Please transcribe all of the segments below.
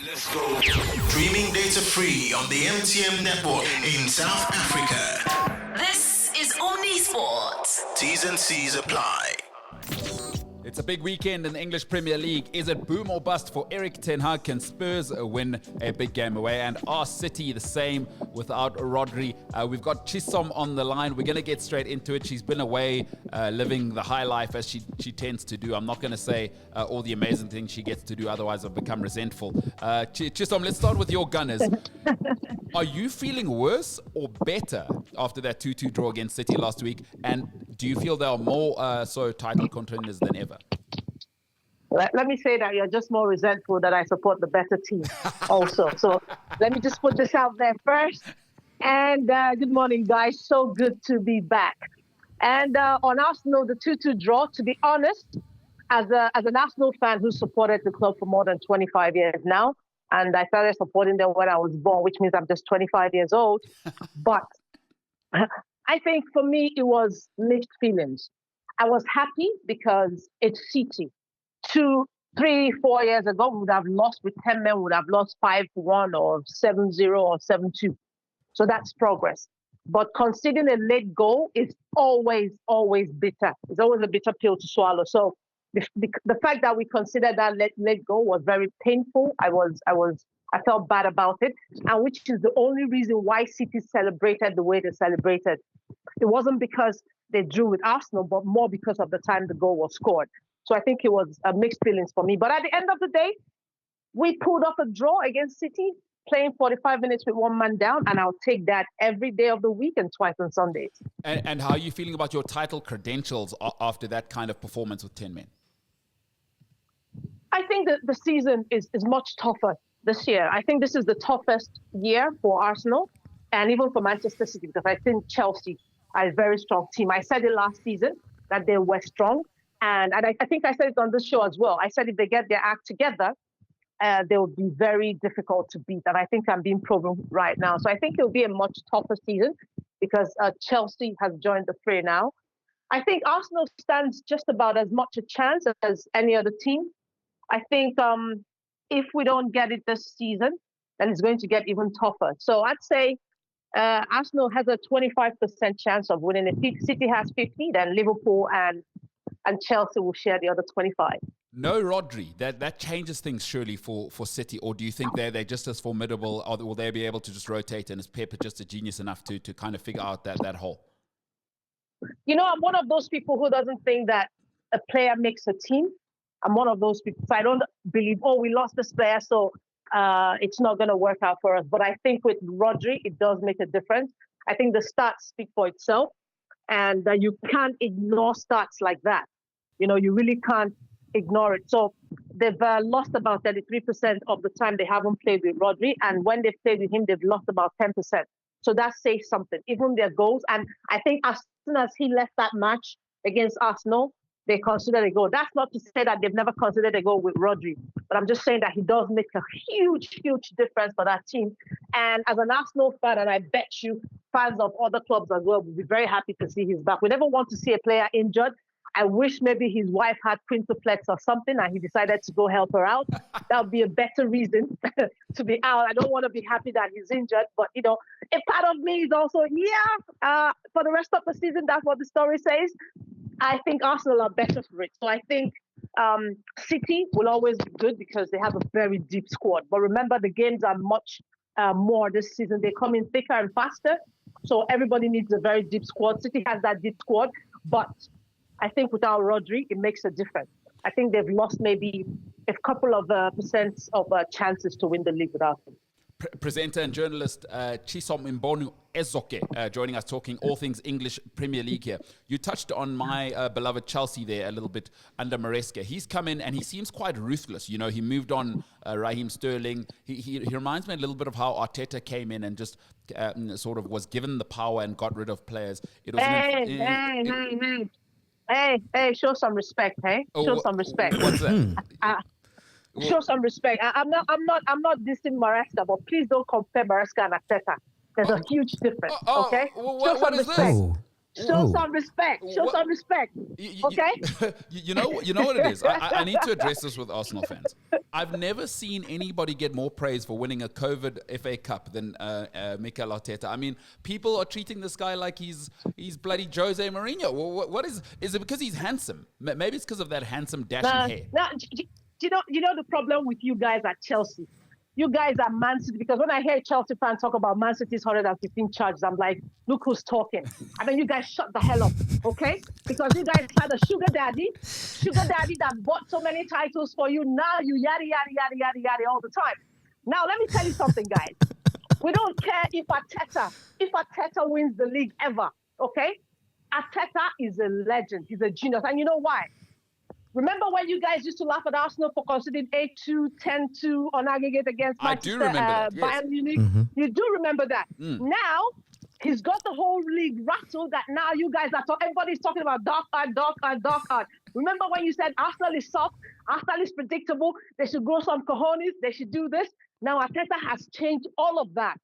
Let's go. Streaming data free on the MTN network in South Africa. This is Omni Sports. T's and C's apply. It's a big weekend in the English Premier League. Is it boom or bust for Erik Ten Hag? Can Spurs win a big game away? And are City the same without Rodri? We've got Chisom on the line. We're going to get straight into it. She's been away living the high life as she tends to do. I'm not going to say all the amazing things she gets to do, otherwise I've become resentful. Chisom, let's start with your Gunners. Are you feeling worse or better after that 2-2 draw against City last week? And do you feel they are more so title contenders than ever? Let me say that you're just more resentful that I support the better team also. So let me just put this out there first. And good morning, guys. So good to be back. And on Arsenal, the 2-2 draw, to be honest, as an Arsenal fan who supported the club for more than 25 years now, and I started supporting them when I was born, which means I'm just 25 years old. But I think for me, it was mixed feelings. I was happy because it's City. 2, 3, 4 years ago, we would have lost with 10 men, we would have lost 5-1 or 7-0 or 7-2. So that's progress. But conceding a late goal is always bitter. It's always a bitter pill to swallow. So the fact that we considered that late goal was very painful. I felt bad about it, and which is the only reason why City celebrated the way they celebrated. It wasn't because they drew with Arsenal, but more because of the time the goal was scored. So I think it was mixed feelings for me. But at the end of the day, we pulled off a draw against City, playing 45 minutes with one man down, and I'll take that every day of the week and twice on Sundays. And how are you feeling about your title credentials after that kind of performance with 10 men? I think that the season is much tougher this year. I think this is the toughest year for Arsenal and even for Manchester City, because I think Chelsea are a very strong team. I said it last season that they were strong. And I think I said it on this show as well. I said if they get their act together, they will be very difficult to beat. And I think I'm being proven right now. So I think it'll be a much tougher season because Chelsea has joined the fray now. I think Arsenal stands just about as much a chance as any other team. I think if we don't get it this season, then it's going to get even tougher. So I'd say Arsenal has a 25% chance of winning it. If City has 50, then Liverpool and Chelsea will share the other 25. No Rodri, that changes things surely for City, or do you think they're just as formidable, or will they be able to just rotate, and is Pep just a genius enough to kind of figure out that hole? You know, I'm one of those people who doesn't think that a player makes a team. I'm one of those people. So I don't believe, we lost this player, so it's not going to work out for us. But I think with Rodri, it does make a difference. I think the stats speak for itself, and you can't ignore stats like that. You know, you really can't ignore it. So they've lost about 33% of the time they haven't played with Rodri, and when they've played with him, they've lost about 10%. So that says something. Even their goals, and I think as soon as he left that match against Arsenal, they considered a goal. That's not to say that they've never considered a goal with Rodri, but I'm just saying that he does make a huge difference for that team. And as an Arsenal fan, and I bet you fans of other clubs as well will be very happy to see his back. We never want to see a player injured. I wish maybe his wife had quintuplex or something and he decided to go help her out. That would be a better reason to be out. I don't want to be happy that he's injured, but, you know, a part of me is also, for the rest of the season, that's what the story says. I think Arsenal are better for it. So I think City will always be good because they have a very deep squad. But remember, the games are much more this season. They come in thicker and faster. So everybody needs a very deep squad. City has that deep squad. But I think without Rodri, it makes a difference. I think they've lost maybe a couple of percent of chances to win the league without him. Presenter and journalist Chisom Mbonu Esoke joining us, talking all things English Premier League here. You touched on my beloved Chelsea there a little bit under Maresca. He's come in and he seems quite ruthless. You know, he moved on Raheem Sterling. He reminds me a little bit of how Arteta came in and just sort of was given the power and got rid of players. It was Hey, show some respect, hey? Show some respect. What's that? Show some respect. I'm not dissing Maresca, but please don't compare Maresca and Arteta. There's a huge difference. Okay? What is this? Show some respect. Show some respect. Okay? You know what it is? I need to address this with Arsenal fans. I've never seen anybody get more praise for winning a COVID FA Cup than Mikel Arteta. I mean, people are treating this guy like he's bloody Jose Mourinho. What is it because he's handsome? Maybe it's because of that handsome dashing hair. No, you know the problem with you guys at Chelsea? You guys are Man City, because when I hear Chelsea fans talk about Man City's 115 charges, I'm like, look who's talking. I mean, you guys shut the hell up, okay? Because you guys had a sugar daddy that bought so many titles for you. Now you yada, yada, yada, yada, yada all the time. Now, let me tell you something, guys. We don't care if Arteta wins the league ever, okay? Arteta is a legend. He's a genius. And you know why? Remember when you guys used to laugh at Arsenal for conceding 8-2, 10-2 on aggregate against Manchester, Bayern Munich? Mm-hmm. You do remember that. Now, he's got the whole league rattled that now you guys are everybody's talking about dark art. Remember when you said Arsenal is soft, Arsenal is predictable, they should grow some cojones, they should do this? Now, Arteta has changed all of that.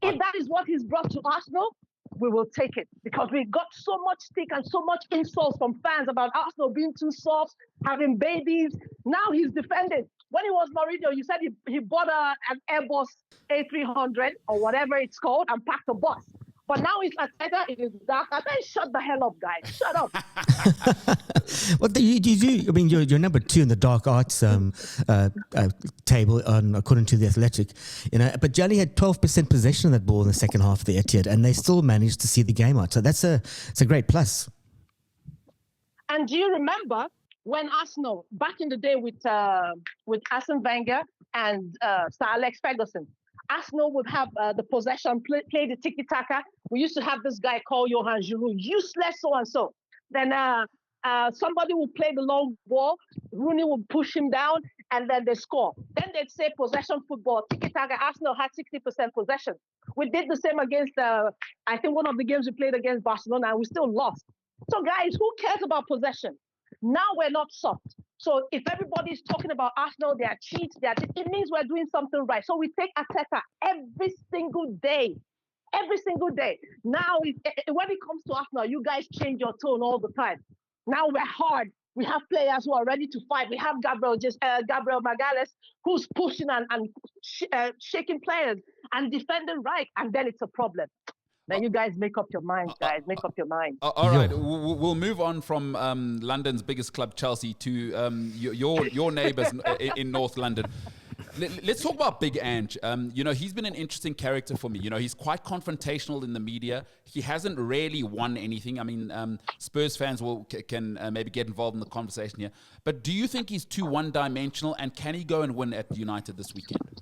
If that is what he's brought to Arsenal, we will take it, because we got so much stick and so much insults from fans about Arsenal being too soft, having babies. Now he's defended. When he was Mourinho, you said he bought an Airbus A300 or whatever it's called and packed a bus. But now it's Arteta, it is dark. I mean, shut the hell up, guys. Shut up. Well, you do. I mean, you're number 2 in the dark arts table, according to the Athletic. But you only had 12% possession of that ball in the second half of the Etihad, and they still managed to see the game out. So it's a great plus. And do you remember when Arsenal, back in the day with Arsene Wenger and Sir Alex Ferguson, Arsenal would have the possession, play the tiki-taka. We used to have this guy called Johan Giroud, useless so-and-so. Then somebody would play the long ball, Rooney would push him down, and then they score. Then they'd say possession football, tiki-taka. Arsenal had 60% possession. We did the same against, I think one of the games we played against Barcelona, and we still lost. So guys, who cares about possession? Now we're not soft. So if everybody's talking about Arsenal, they are cheats, it means we're doing something right. So we take Arteta every single day. Every single day. Now, when it comes to Arsenal, you guys change your tone all the time. Now we're hard. We have players who are ready to fight. We have Gabriel Magalhaes, who's pushing and shaking players and defending right. And then it's a problem. Then you guys make up your minds, guys. Make up your minds. All right, we'll move on from London's biggest club, Chelsea, to your neighbours in North London. Let's talk about Big Ange. He's been an interesting character for me. He's quite confrontational in the media. He hasn't really won anything. I mean, Spurs fans can maybe get involved in the conversation here. But do you think he's too one-dimensional, and can he go and win at United this weekend?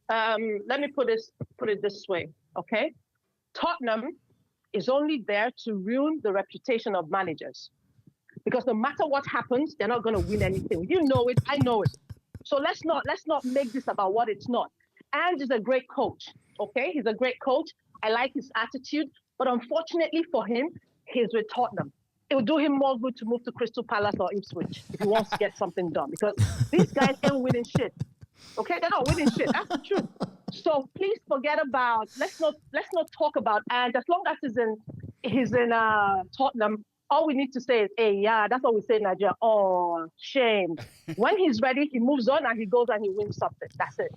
Let me put it this way, okay? Tottenham is only there to ruin the reputation of managers, because no matter what happens, they're not going to win anything. You know it, I know it. So let's not make this about what it's not. Ange is a great coach, okay? He's a great coach. I like his attitude, but unfortunately for him, he's with Tottenham. It would do him more good to move to Crystal Palace or Ipswich if he wants to get something done, because these guys ain't winning shit. Okay, they're not winning shit. That's the truth. So please forget about. Let's not talk about. And as long as he's in Tottenham, all we need to say is, "Hey, yeah." That's what we say in Nigeria. Oh, shame. When he's ready, he moves on and he goes and he wins something. That's it.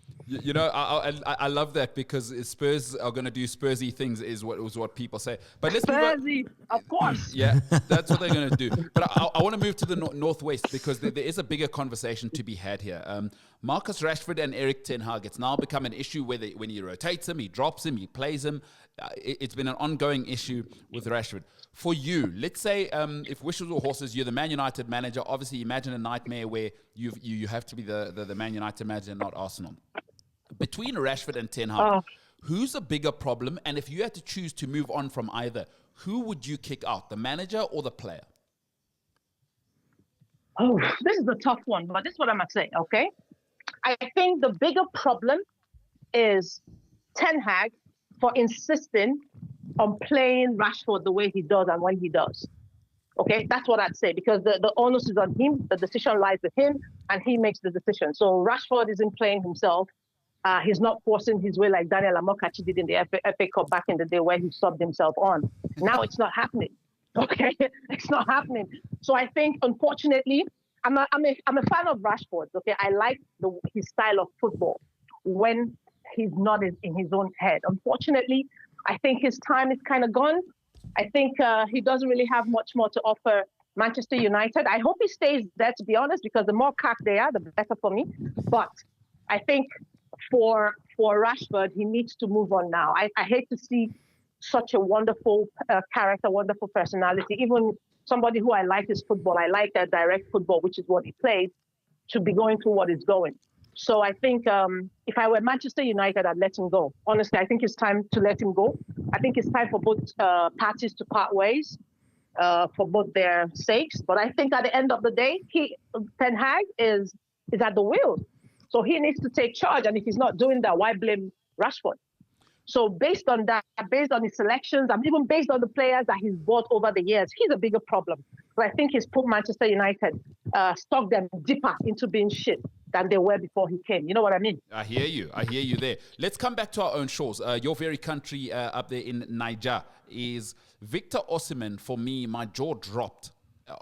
I love that, because Spurs are going to do Spursy things, is what people say. But let's Spursy, of course. Yeah, that's what they're going to do. But I want to move to the northwest, because there is a bigger conversation to be had here. Marcus Rashford and Erik Ten Hag. It's now become an issue whether when he rotates him, he drops him, he plays him. It's been an ongoing issue with Rashford. For you, let's say if wishes were horses, you're the Man United manager. Obviously, imagine a nightmare where you have to be the Man United manager, not Arsenal. Between Rashford and Ten Hag, who's a bigger problem? And if you had to choose to move on from either, who would you kick out, the manager or the player? Oh, this is a tough one, but this is what I'm going to say, okay? I think the bigger problem is Ten Hag for insisting on playing Rashford the way he does and when he does. Okay, that's what I'd say, because the onus is on him, the decision lies with him, and he makes the decision. So Rashford isn't playing himself. He's not forcing his way like Daniel Amokachi did in the FA Cup back in the day where he subbed himself on. Now it's not happening. Okay, it's not happening. So I think, unfortunately, I'm a fan of Rashford. Okay, I like his style of football when he's not in his own head. Unfortunately, I think his time is kind of gone. I think he doesn't really have much more to offer Manchester United. I hope he stays there, to be honest, because the more cack they are, the better for me. But I think for Rashford, he needs to move on now. I hate to see such a wonderful character, wonderful personality, even somebody who I like his football. I like that direct football, which is what he plays, to be going through what he's going. So I think if I were Manchester United, I'd let him go. Honestly, I think it's time to let him go. I think it's time for both parties to part ways for both their sakes. But I think at the end of the day, Ten Hag is at the wheel. So he needs to take charge. And if he's not doing that, why blame Rashford? So based on that, based on his selections, and even based on the players that he's bought over the years, he's a bigger problem. But I think he's put Manchester United, stuck them deeper into being shit than they were before he came. You know what I mean? I hear you there. Let's come back to our own shores. Your very country up there in Niger is Victor Osimhen. For me, my jaw dropped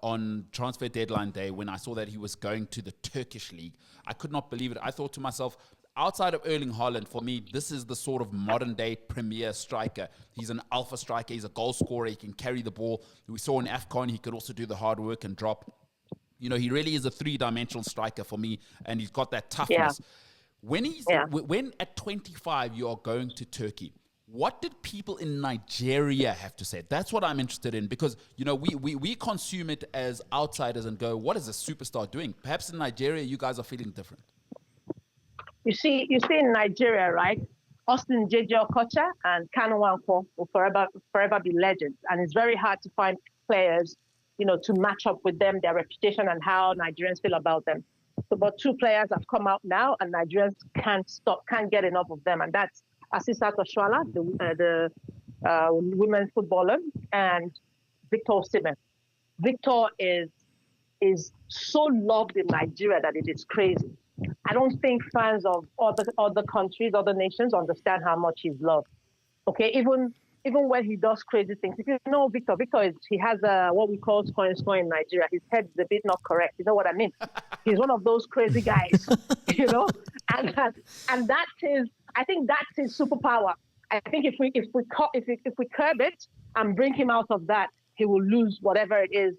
on transfer deadline day when I saw that he was going to the Turkish league. I could not believe it. I thought to myself, outside of Erling Haaland, for me, this is the sort of modern-day premier striker. He's an alpha striker. He's a goal scorer. He can carry the ball. We saw in AFCON, he could also do the hard work and drop. You know, he really is a three-dimensional striker for me, and he's got that toughness. Yeah. When at 25 you are going to Turkey, what did people in Nigeria have to say? That's what I'm interested in, because, you know, we consume it as outsiders and go, what is a superstar doing? Perhaps in Nigeria, you guys are feeling different. You see in Nigeria, right? Austin J.J. Okocha and Kanu Nwankwo will forever be legends. And it's very hard to find players, you know, to match up with them, their reputation and how Nigerians feel about them. So, but two players have come out now, and Nigerians can't get enough of them. And that's Asisat Oshoala, the women's footballer, and Victor Osimhen. Victor is so loved in Nigeria that it is crazy. I don't think fans of other countries, other nations understand how much he's loved. Okay, even when he does crazy things. If you know Victor has what we call scoring in Nigeria. His head is a bit not correct. You know what I mean? He's one of those crazy guys, you know, and that's his. I think that's his superpower. I think if we curb it and bring him out of that, he will lose whatever it is.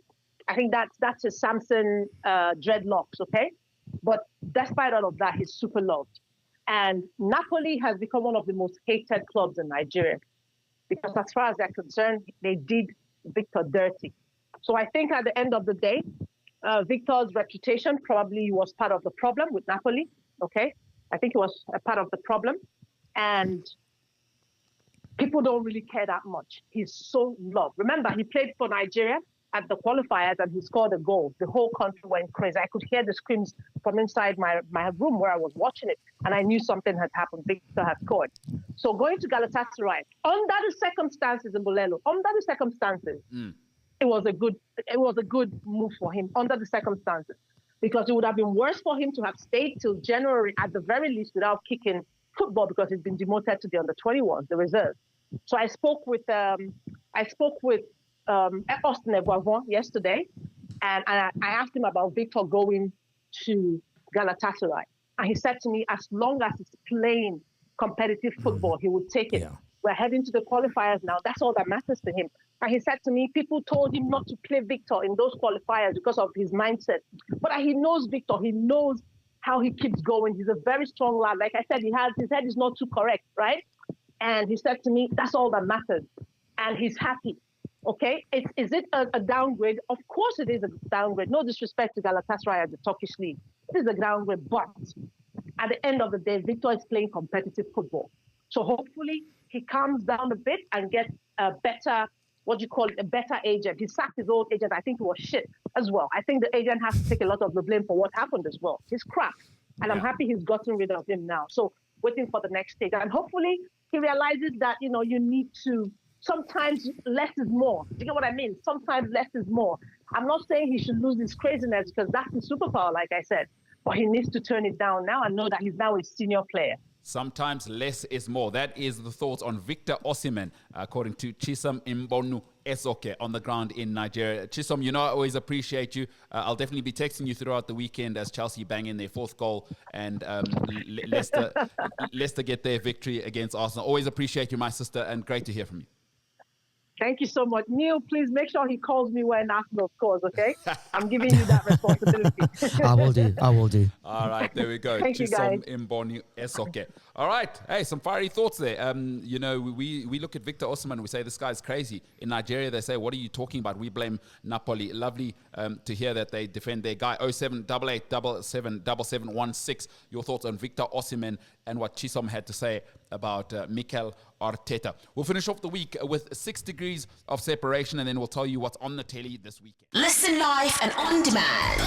I think that's his Samson dreadlocks. Okay. But despite all of that, he's super loved. And Napoli has become one of the most hated clubs in Nigeria, because as far as they're concerned, they did Victor dirty. So I think at the end of the day, Victor's reputation probably was part of the problem with Napoli, okay? I think it was a part of the problem. And people don't really care that much. He's so loved. Remember, he played for Nigeria at the qualifiers and he scored a goal. The whole country went crazy. I could hear the screams from inside my room where I was watching it, and I knew something had happened. Victor had scored. So going to Galatasaray, under the circumstances in Bolelo, it was a good move for him under the circumstances, because it would have been worse for him to have stayed till January at the very least without kicking football, because he's been demoted to the under-21s, the reserve. So I spoke with Austin Eguavon yesterday, and I asked him about Victor going to Galatasaray. And he said to me, as long as he's playing competitive football, he would take it. Yeah. We're heading to the qualifiers now. That's all that matters to him. And he said to me, people told him not to play Victor in those qualifiers because of his mindset. But he knows Victor. He knows how he keeps going. He's a very strong lad. Like I said, his head is not too correct, right? And he said to me, that's all that matters. And he's happy. Okay, is it a downgrade? Of course it is a downgrade. No disrespect to Galatasaray at the Turkish league. It is a downgrade, but at the end of the day, Victor is playing competitive football. So hopefully he calms down a bit and gets a better, a better agent. He sacked his old agent. I think he was shit as well. I think the agent has to take a lot of the blame for what happened as well. He's crap. And I'm happy he's gotten rid of him now. So waiting for the next stage. And hopefully he realizes that, you know, you need to, sometimes less is more. Do you get what I mean? Sometimes less is more. I'm not saying he should lose his craziness, because that's his superpower, like I said. But he needs to turn it down now and know that he's now a senior player. Sometimes less is more. That is the thoughts on Victor Osimhen, according to Chisom Mbonu Esoke on the ground in Nigeria. Chisom, you know I always appreciate you. I'll definitely be texting you throughout the weekend as Chelsea bang in their fourth goal and Leicester get their victory against Arsenal. Always appreciate you, my sister, and great to hear from you. Thank you so much. Neil, please make sure he calls me when Arsenal scores, okay? I'm giving you that responsibility. I will do. All right, there we go. Thank you, guys. Chisom Mbonu Esoke. All right. Hey, some fiery thoughts there. You know, we look at Victor Osimhen and we say this guy's crazy. In Nigeria, they say, what are you talking about? We blame Napoli. Lovely to hear that they defend their guy. 0788777716. Your thoughts on Victor Osimhen and what Chisom had to say about Mikel Arteta. We'll finish off the week with 6 degrees of separation, and then we'll tell you what's on the telly this weekend. Listen live and on demand.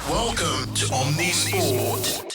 Welcome to Omnisport.